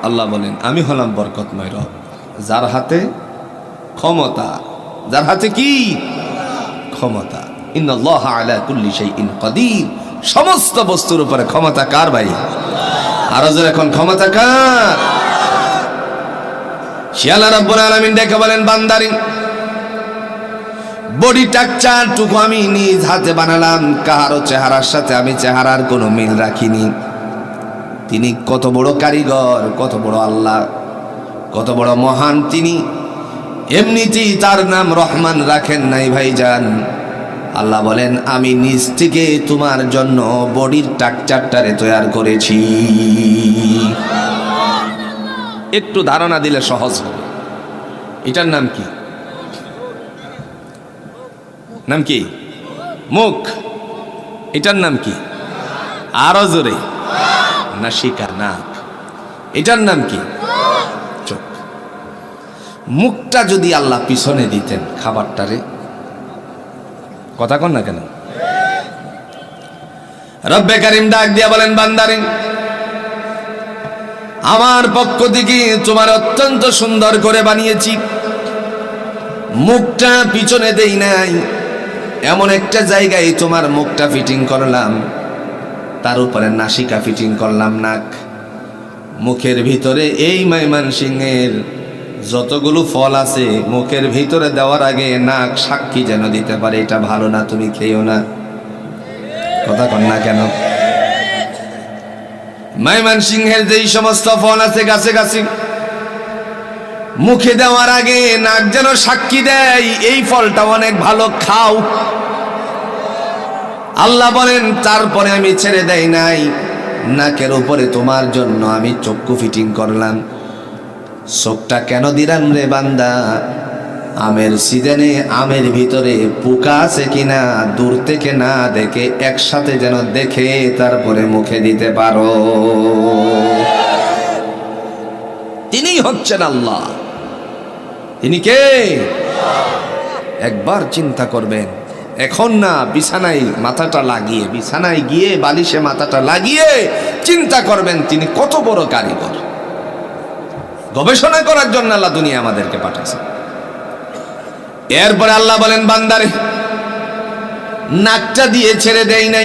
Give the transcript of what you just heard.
আল্লাহ বলেন আমি হলাম বরকতময় রব, যার হাতে ক্ষমতা, যার হাতে কি ক্ষমতা। ইন্নাল্লাহা আলা কুল্লি শাইইন কাদির, সমস্ত বস্তুর উপরে ক্ষমতা কার ভাই? আরো জোরে এখন ক্ষমতা কার? সে আল্লাহ রাব্বুল আলামিন ডেকে বলেন বান্দারে, বডি স্ট্রাকচার টুকু আমি নিজ হাতে বানালাম, কারো চেহারার সাথে আমি চেহারার কোনো মিল রাখিনি। তিনি কত বড় কারিগর, কত বড় আল্লাহ, কত বড় মহান তিনি। এমনিতেই তার নাম রহমান রাখেন নাই ভাইজান। আল্লাহ বলেন আমি নিজ থেকে তোমার জন্য বডির স্ট্রাকচারটারে তৈরি করেছি। একটু ধারণা দিলে সহজ হবে। এটার নাম কি? নাম কি? মুখ। এটার নাম কি? আরো জোরে। নাসিকা, নাক। এটার নাম কি? চোখ। মুখটা যদি আল্লাহ পিছনে দিতেন খাবারটারে, কথা কন না কেন? রব্বে কারিম ডাক দিয়া বলেন বান্দারে, আমার পক্ষ থেকে তোমার অত্যন্ত সুন্দর করে বানিয়েছি, মুখটা পিছনে দেই নাই, এমন একটা জায়গায় তোমার মুখটা ফিটিং করলাম, তার উপরে নাসিকা ফিটিং করলাম, নাক। মুখের ভিতরে এই ময়মনসিংহের যতগুলো ফল আছে মুখের ভিতরে দেওয়ার আগে নাক সাক্ষী যেন দিতে পারে এটা ভালো না, তুমি খেয়েও না। কথা কন না কেন? ময়মনসিংহের যেই সমস্ত ফল আছে গাছে গাছে, মুখে দেওয়ার আগে নাক যেন সাক্ষী দেয় এই ফলটা অনেক ভালো, খাও। আল্লাহ বলেন তারপরে আমি ছেড়ে দেই নাই, নাকের উপরে তোমার জন্য আমি চক্ষু ফিটিং করলাম। চোখটা কেন দিলাম রে বান্দা? আমের সিজনে আমের ভিতরে পোকা আছে কিনা দূর থেকে না দেখে একসাথে যেন দেখে তারপরে মুখে দিতে পারো। তিনি হচ্ছেন আল্লাহ। তিনি কে? একবার চিন্তা করবেন, এখন না বিছানায় মাথাটা লাগিয়ে, বিছানায় গিয়ে বালিশে মাথাটা লাগিয়ে চিন্তা করবেন তিনি কত বড় কারিগর। গবেষণা করার জন্য আল্লাহ দুনিয়া আমাদেরকে পাঠাইছে। এরপরে আল্লাহ বলেন বান্দারে, নাকটা দিয়ে ছেড়ে দেই নাই।